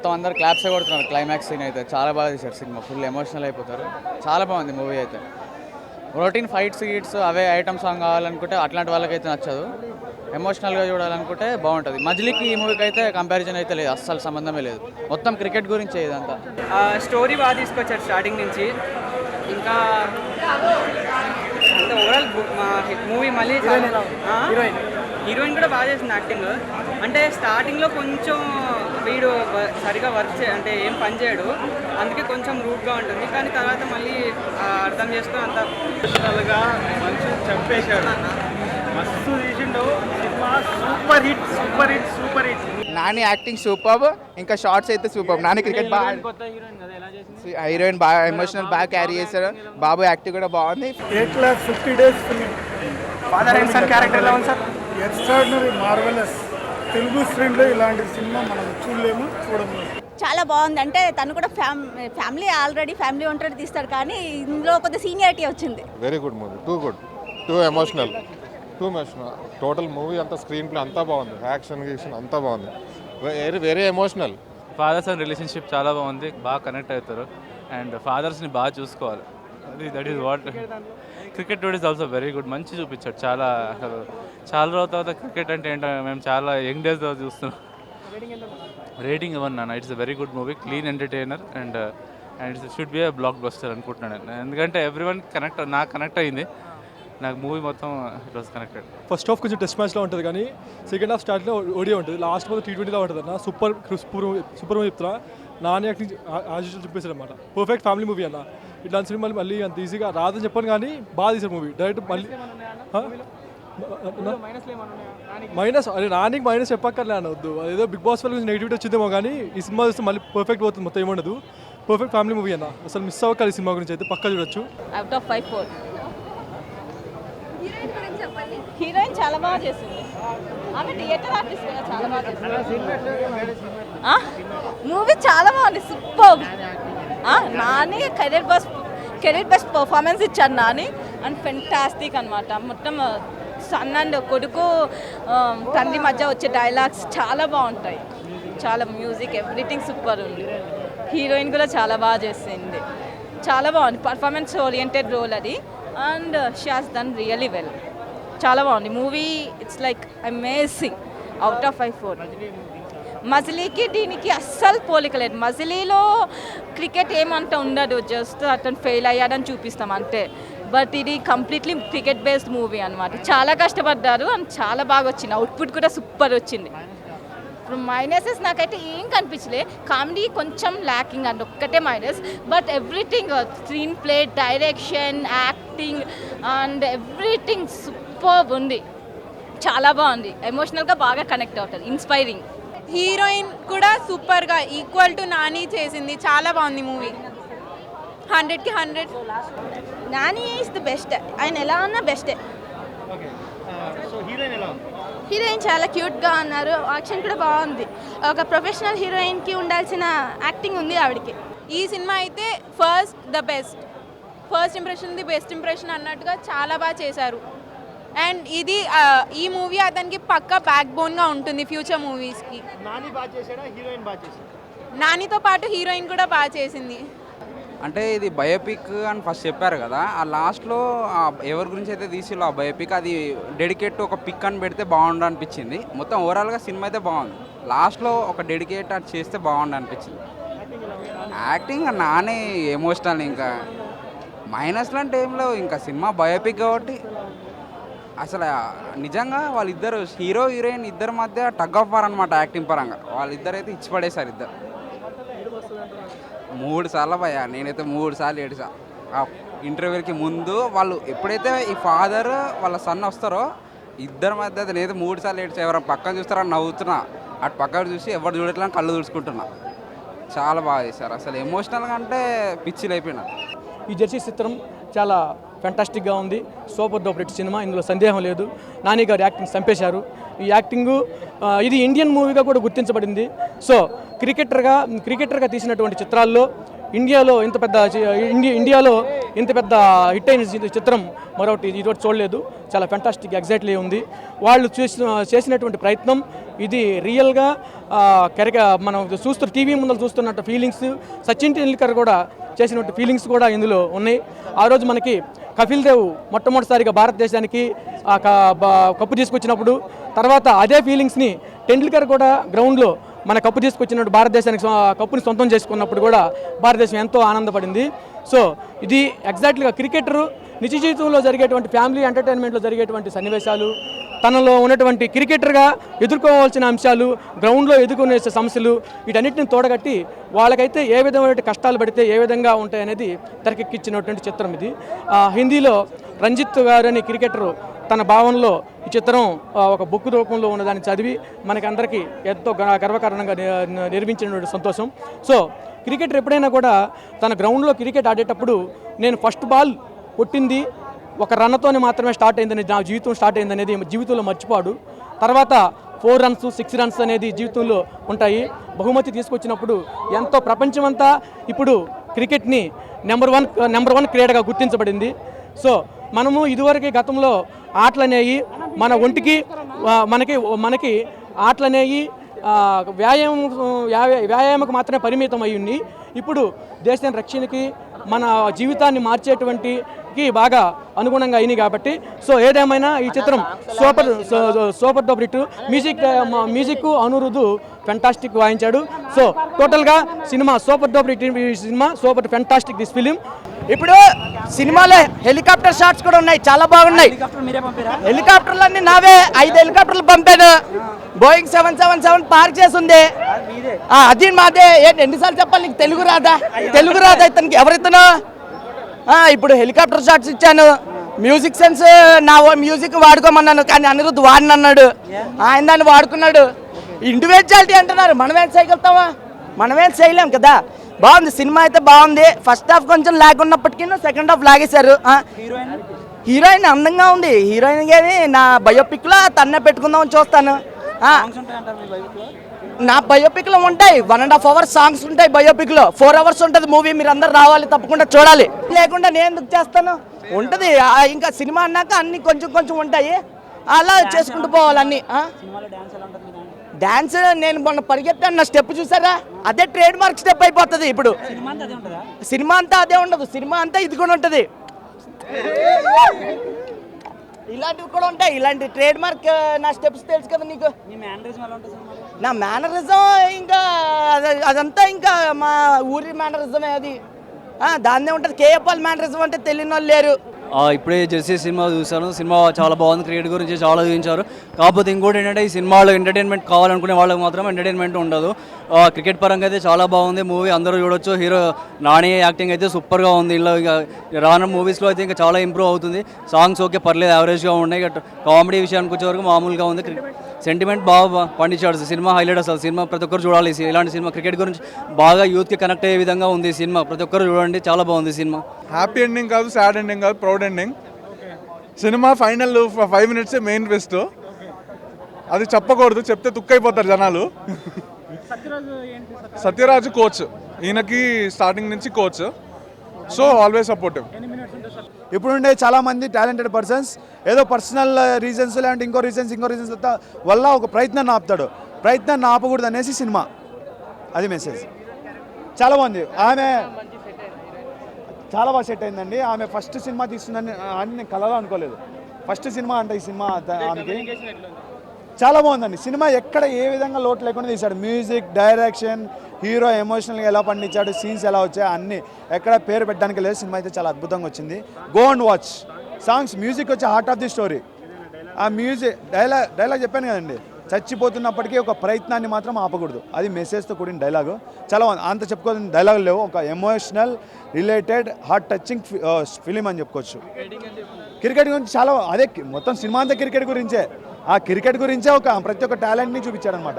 మొత్తం అందరు క్లాప్సే కొడుతున్నారు. క్లైమాక్స్ సీన్ అయితే చాలా బాగా తీశారు సినిమా. ఫుల్ ఎమోషనల్ అయిపోతారు. చాలా బాగుంది మూవీ అయితే. రొటీన్ ఫైట్స్ గీట్స్ అవే ఐటమ్ సాంగ్ కావాలనుకుంటే అట్లాంటి వాళ్ళకైతే నచ్చదు. ఎమోషనల్గా చూడాలనుకుంటే బాగుంటుంది. మజిలీకి ఈ మూవీకి అయితే కంపారిజన్ అయితే లేదు, అస్సలు సంబంధమే లేదు. మొత్తం క్రికెట్ గురించి ఇదంతా. స్టోరీ బాగా తీసుకొచ్చారు స్టార్టింగ్ నుంచి. ఇంకా అంత ఓవరాల్ మూవీ మళ్ళీ హీరోయిన్ కూడా బాగా చేసింది యాక్టింగ్. అంటే స్టార్టింగ్లో కొంచెం వీడు సరిగా వర్క్ అంటే ఏం పని చేయడు, అందుకే కొంచెం రూట్గా ఉంటుంది. కానీ తర్వాత మళ్ళీ అర్థం చేసుకుని అంత ఎమోషనల్గా మంచి చంపేశాడు. మస్తు తీసిండు సినిమా. Super hit super hit super hit. Nani acting super, ఇంకా షార్ట్స్ అయితే సూపర్. నాని క్రికెట్ బాగా, హీరోయిన్ బాగా ఎమోషనల్ బాగా క్యారీ చేశారు. బాబు యాక్టింగ్ కూడా బాగుంది. 8,50,000 days film. Father and son character ఎలా ఉంది సార్? Extraordinary, marvellous. తెలుగు స్క్రీన్లో ఇలాంటి సినిమా మనం చూడలేము, చూడము. చాలా బాగుంది. అంటే తను కూడా ఫ్యామిలీ ఆల్రెడీ ఫ్యామిలీ ఒంటరి తీస్తాడు, కానీ ఇందులో కొద్దిగా సీనియారిటీ వచ్చింది. Very good movie, too good, too emotional. Total movie అంతా స్క్రీన్ ప్లే అంతా బాగుంది. యాక్షన్ అంతా బాగుంది. Very emotional. Fathers and relationship చాలా బాగుంది. బాగా కనెక్ట్ అవుతారు అండ్ ఫాదర్స్ని బాగా చూసుకోవాలి. That is what cricket today is also very good. మంచి చూపించాడు. చాలా అసలు చాలా రోజుల తర్వాత క్రికెట్ అంటే ఏంటో మేము చాలా యంగ్ డేస్లో చూస్తున్నాం. రేటింగ్ ఇవ్వను. It's a very good movie, clean entertainer and it's should be A block buster అనుకుంటున్నాను. ఎందుకంటే ఎవ్రీవన్ నాకు కనెక్ట్ అయింది. నాకు మూవీ మొత్తం it was connected. First half కొంచెం టెస్ట్ మ్యాచ్లో ఉంటుంది, కానీ సెకండ్ హాఫ్ స్టార్ట్లో ఓడియో ఉంటుంది, లాస్ట్ మొత్తం T20లో ఉంటుంది అన్న. సూపర్ మూవీ చెప్తున్నా. నాని యాక్టింగ్ యాజ్ యూజువల్ చూపేశారు అనమాట. పర్ఫెక్ట్ ఫ్యామిలీ మూవీ అన్న. ఇట్లాంటి సినిమాలు మళ్ళీ అంత ఈజీగా రాదని చెప్పాను, కానీ బాగా తీసారు మూవీ. డైరెక్ట్ మళ్ళీ మైనస్ అదే నానికి మైనస్ చెప్పక్కర్లే అనవద్దు. అదేదో బిగ్ బాస్ వల్ల కొంచెం నెగిటివిటీ వచ్చిందేమో, కానీ ఈ సినిమా చూస్తే మళ్ళీ పర్ఫెక్ట్ పోతుంది, మొత్తం ఏముండదు. పర్ఫెక్ట్ ఫ్యామిలీ మూవీ అన్న. అసలు మిస్ అవ్వకాలి ఈ సినిమా గురించి అయితే పక్కా చూడొచ్చు. Out of 5 4. హీరోయిన్ చాలా బాగా చేసింది. ఆమె థియేటర్ ఆర్టిస్ట్ కూడా చాలా బాగా చేసింది. మూవీ చాలా బాగుంది, super. Nani career best performance ఇచ్చారు నాని. అండ్ ఫెంటాస్టిక్ అనమాట. మొత్తం సన్ అండ్ కొడుకు తండ్రి మధ్య వచ్చే డైలాగ్స్ చాలా బాగుంటాయి. చాలా మ్యూజిక్ ఎవ్రీథింగ్ సూపర్ ఉంది. హీరోయిన్ కూడా చాలా బాగా చేసింది. చాలా బాగుంది. పర్ఫార్మెన్స్ ఓరియంటెడ్ రోల్ అది. And she has done really well. చాలా బాగుంది movie. It's like amazing. Out of 5 4. మజిలీకి దీనికి అస్సలు పోలిక లేదు. మజిలీలో క్రికెట్ ఏమంతా ఉండదు, జస్ట్ అతను ఫెయిల్ అయ్యాడని చూపిస్తాం అంతే. బట్ ఇది కంప్లీట్లీ క్రికెట్ బేస్డ్ మూవీ అనమాట. చాలా కష్టపడ్డారు అండ్ చాలా బాగా వచ్చింది. అవుట్పుట్ కూడా సూపర్ వచ్చింది. ఇప్పుడు మైనసెస్ నాకైతే ఏం కనిపించలే. కామెడీ కొంచెం ల్యాకింగ్ అండ్ ఒక్కటే minus. But everything, screen play, direction, acting and everything super ఉంది. చాలా బాగుంది. ఎమోషనల్గా బాగా కనెక్ట్ అవుతుంది. ఇన్స్పైరింగ్. హీరోయిన్ కూడా సూపర్గా ఈక్వల్ టు నాని చేసింది. చాలా బాగుంది మూవీ. 100కి 100. Nani is the best. ఆయన ఎలా ఉన్నా బెస్టే. హీరోయిన్ చాలా క్యూట్గా ఉన్నారు. యాక్షన్ కూడా బాగుంది. ఒక ప్రొఫెషనల్ హీరోయిన్కి ఉండాల్సిన యాక్టింగ్ ఉంది ఆవిడకి. ఈ సినిమా అయితే first impression the best impression అన్నట్టుగా చాలా బాగా చేశారు. అండ్ ఇది ఈ మూవీ అతనికి పక్కా బ్యాక్ బోన్గా ఉంటుంది ఫ్యూచర్ మూవీస్కి. నాని బాగా చేశాడా, హీరోయిన్ బాగా చేశాడా? నానితో పాటు హీరోయిన్ కూడా బాగా చేసింది. అంటే ఇది బయోపిక్ అని ఫస్ట్ చెప్పారు కదా, ఆ లాస్ట్లో ఎవరి గురించి అయితే తీసిలో ఆ బయోపిక్ అది డెడికేట్ ఒక పిక్ అని పెడితే బాగుండు అనిపించింది. మొత్తం ఓవరాల్గా సినిమా అయితే బాగుంది. లాస్ట్లో ఒక డెడికేట్ అది చేస్తే బాగుండు అనిపించింది. యాక్టింగ్ నానే ఎమోషనల్. ఇంకా మైనస్లు అంటే ఏం లేవు. ఇంకా సినిమా బయోపిక్ కాబట్టి అసలు నిజంగా వాళ్ళిద్దరు హీరో హీరోయిన్ ఇద్దరి మధ్య టగ్ ఆఫ్ వార్ అనమాట. యాక్టింగ్ పరంగా వాళ్ళిద్దరు అయితే ఇచ్చి పడేశారు. ఇద్దరు 3 సార్లు భయ్యా. నేనైతే 3 సార్లు ఏడ్చా. ఆ ఇంటర్వ్యూకి ముందు వాళ్ళు ఎప్పుడైతే ఈ ఫాదర్ వాళ్ళ సన్ వస్తారో ఇద్దరి మధ్య అయితే నేనైతే 3 సార్లు ఏడ్చా. ఎవరైనా పక్కన చూస్తారని నవ్వుతున్నా, అటు పక్కన చూసి ఎవరు చూడట్లని కళ్ళు చూసుకుంటున్నా. చాలా బాగా చేశారు. అసలు ఎమోషనల్గా అంటే పిచ్చిలు అయిపోయినా. ఈ జెర్సీ చిత్రం చాలా ఫ్యాంటాస్టిక్గా ఉంది. సూపర్ డూపర్ హిట్ సినిమా, ఇందులో సందేహం లేదు. నాని గారు యాక్టింగ్ చంపేశారు. ఈ యాక్టింగు ఇది ఇండియన్ మూవీగా కూడా గుర్తించబడింది. సో క్రికెటర్గా తీసినటువంటి చిత్రాల్లో ఇండియాలో ఇంత పెద్ద హిట్ అయిన చిత్రం మరొకటి ఈరోజు చూడలేదు. చాలా ఫెంటాస్టిక్ ఎగ్జాక్ట్లీ ఉంది. వాళ్ళు చేసినటువంటి ప్రయత్నం ఇది రియల్గా మనం టీవీ ముందర చూస్తున్నట్టు ఫీలింగ్స్, సచిన్ టెండూల్కర్ కూడా చేసినట్టు ఫీలింగ్స్ కూడా ఇందులో ఉన్నాయి. ఆ రోజు మనకి కపిల్ దేవ్ మొట్టమొదటిసారిగా భారతదేశానికి కప్పు తీసుకొచ్చినప్పుడు, తర్వాత అదే ఫీలింగ్స్ని టెండూల్కర్ కూడా గ్రౌండ్లో మన కప్పు తీసుకొచ్చినట్టు భారతదేశానికి కప్పుని సొంతం చేసుకున్నప్పుడు కూడా భారతదేశం ఎంతో ఆనందపడింది. సో ఇది ఎగ్జాక్ట్లీగా క్రికెటరు నిజ జీవితంలో జరిగేటువంటి ఫ్యామిలీ ఎంటర్టైన్మెంట్లో జరిగేటువంటి సన్నివేశాలు, తనలో ఉన్నటువంటి క్రికెటర్గా ఎదుర్కోవాల్సిన అంశాలు, గ్రౌండ్లో ఎదుర్కొనే సమస్యలు, వీటన్నిటిని తోడగట్టి వాళ్ళకైతే ఏ విధమైన కష్టాలు పడితే ఏ విధంగా ఉంటాయనేది తెరకెక్కించినటువంటి చిత్రం ఇది. హిందీలో రంజిత్ గారు అని క్రికెటరు తన భావనలో ఈ చిత్రం ఒక బుక్ రూపంలో ఉన్నదాన్ని చదివి మనకందరికీ ఎంతో గర్వకారణంగా నిర్మించినటువంటి సంతోషం. సో క్రికెటర్ ఎప్పుడైనా కూడా తన గ్రౌండ్లో క్రికెట్ ఆడేటప్పుడు నేను ఫస్ట్ బాల్ కొట్టింది ఒక రన్తోనే మాత్రమే స్టార్ట్ అయిందని, నా జీవితం స్టార్ట్ అయిందనేది జీవితంలో మర్చిపోడు. తర్వాత 4 runs 6 runs అనేది జీవితంలో ఉంటాయి. బహుమతి తీసుకొచ్చినప్పుడు ఎంతో ప్రపంచమంతా ఇప్పుడు క్రికెట్ని నెంబర్ వన్ క్రీడగా గుర్తించబడింది. సో మనము ఇదివరకు గతంలో ఆటలనేవి మన ఒంటికి మనకి ఆటలనేవి వ్యాయామకు మాత్రమే పరిమితం అయి ఉన్నాయి. ఇప్పుడు దేశ రక్షణకి మన జీవితాన్ని మార్చేటువంటికి బాగా అనుగుణంగా అయినాయి కాబట్టి సో ఏదేమైనా ఈ చిత్రం super duper hit. Music Anirudh fantastic వాయించాడు. సో టోటల్గా సినిమా సూపర్ డూపర్ హిట్ సినిమా, సూపర్ ఫెంటాస్టిక్ దిస్ ఫిలిం. ఇప్పుడు సినిమాలో హెలికాప్టర్ షాట్స్ కూడా ఉన్నాయి, చాలా బాగున్నాయి. హెలికాప్టర్లు అన్ని నావే 5 హెలికాప్టర్లు పంపాను. బోయింగ్ 777 పార్క్ చేసి ఉంది, అది మాదే. ఎన్నిసార్లు చెప్పాలి నీకు? తెలుగు రాదా ఇతనికి? ఎవరితను? ఇప్పుడు హెలికాప్టర్ షాట్స్ ఇచ్చాను. మ్యూజిక్ సెన్స్ నా మ్యూజిక్ వాడుకోమన్నాను, కానీ అనిరుద్ధ్ వాడిని అన్నాడు. ఆయన దాన్ని వాడుకున్నాడు. ఇండివిజువాలిటీ అంటున్నారు, మనమేం చేయగలుగుతామా? మనమేం చేయలేం కదా. బాగుంది సినిమా అయితే బాగుంది. ఫస్ట్ హాఫ్ కొంచెం లాగ్ ఉన్నప్పటికీ సెకండ్ హాఫ్ లాగేశారు. హీరోయిన్ అందంగా ఉంది. హీరోయిన్ కానీ నా బయోపిక్లో తన్నే పెట్టుకుందామని చూస్తాను. నా బయోపిక్లో ఉంటాయి 1.5 hours సాంగ్స్ ఉంటాయి. బయోపిక్లో 4 hours ఉంటుంది మూవీ. మీరు అందరు రావాలి, తప్పకుండా చూడాలి. లేకుండా నేను ఎందుకు చేస్తాను? ఉంటుంది ఇంకా సినిమా అన్నాక అన్ని కొంచెం ఉంటాయి, అలా చేసుకుంటూ పోవాలి అన్ని. డాన్స్ నేను మొన్న పరిగెత్తాను, నా స్టెప్ చూసారా? అదే ట్రేడ్ మార్క్ స్టెప్ అయిపోతుంది. ఇప్పుడు సినిమా అంతా అదే ఉండదు, సినిమా అంతా ఇది కూడా ఉంటుంది. ఇలాంటివి కూడా ఉంటాయి, ఇలాంటి ట్రేడ్ మార్క్. నా స్టెప్స్ తెలుసు కదా నీకు. నా మేనరిజం ఇంకా అదంతా ఇంకా మా ఊరి మేనరిజమే అది. దాన్నే ఉంటుంది. కేఎఫ్ఎల్ మేనరిజం అంటే తెలియని వాళ్ళు లేరు. ఇప్పుడే జెర్సీ సినిమా చూశాను. సినిమా చాలా బాగుంది. క్రికెట్ గురించి చాలా చూపించారు. కాకపోతే ఇంకోటి ఏంటంటే ఈ సినిమాలో ఎంటర్టైన్మెంట్ కావాలనుకునే వాళ్ళకి మాత్రం ఎంటర్టైన్మెంట్ ఉండదు. క్రికెట్ పరంగా అయితే చాలా బాగుంది మూవీ, అందరూ చూడొచ్చు. హీరో నాని యాక్టింగ్ అయితే సూపర్గా ఉంది. ఇలా ఇక రానున్న మూవీస్లో అయితే ఇంకా చాలా ఇంప్రూవ్ అవుతుంది. సాంగ్స్ ఓకే పర్లేదు, యావరేజ్గా ఉన్నాయి. కామెడీ విషయానికి వచ్చే వరకు మామూలుగా ఉంది. సెంటిమెంట్ బాగా పండించాడు. సినిమా హైలైట్ అసలు. సినిమా ప్రతి ఒక్కరు చూడాలి. ఇలాంటి సినిమా క్రికెట్ గురించి బాగా యూత్కి కనెక్ట్ అయ్యే విధంగా ఉంది సినిమా. ప్రతి ఒక్కరు చూడండి, చాలా బాగుంది సినిమా. హ్యాపీ ఎండింగ్ కాదు, సాడ్ ఎండింగ్ కాదు, proud ending. Cinema final 5 minutes main twist. అది చెప్పకూడదు, చెప్తే తుక్కైపోతారు జనాలు. సత్యరాజు కోచ్, ఈయనకి స్టార్టింగ్ నుంచి కోచ్. So always supportive. ఇప్పుడుండే చాలామంది టాలెంటెడ్ పర్సన్స్ ఏదో పర్సనల్ రీజన్స్ లేదంటే ఇంకో రీజన్స్ వల్ల ఒక ప్రయత్నాన్ని ఆపుతాడు. ప్రయత్నాన్ని ఆపకూడదు అనేసి సినిమా, అది మెసేజ్. చాలా బాగుంది. ఆమె చాలా బాగా సెట్ అయిందండి. ఆమె ఫస్ట్ సినిమా తీస్తుందని అని నేను కలలో అనుకోలేదు. ఫస్ట్ సినిమా అంటే ఈ సినిమా ఆమెకి చాలా బాగుందండి. సినిమా ఎక్కడ ఏ విధంగా లోటు లేకుండా తీశాడు. మ్యూజిక్, డైరెక్షన్, హీరో ఎమోషనల్గా ఎలా పండించాడు, సీన్స్ ఎలా వచ్చాయి, అన్నీ ఎక్కడ పేరు పెట్టడానికి లేదు. సినిమా అయితే చాలా అద్భుతంగా వచ్చింది. Go and watch. Songs, music వచ్చి హార్ట్ ఆఫ్ ది స్టోరీ. ఆ మ్యూజిక్ డైలాగ్ చెప్పాను కదండి, చచ్చిపోతున్నప్పటికీ ఒక ప్రయత్నాన్ని మాత్రం ఆపకూడదు. అది మెసేజ్తో కూడిన డైలాగు. చాలా అంత చెప్పుకోవాల్సిన డైలాగులు లేవు. ఒక emotional related heart touching film అని చెప్పుకోవచ్చు. క్రికెట్ గురించి చాలా, అదే మొత్తం సినిమా అంతా క్రికెట్ గురించే. ఆ క్రికెట్ గురించే ప్రతి ఒక్క టాలెంట్ని చూపించాడనమాట.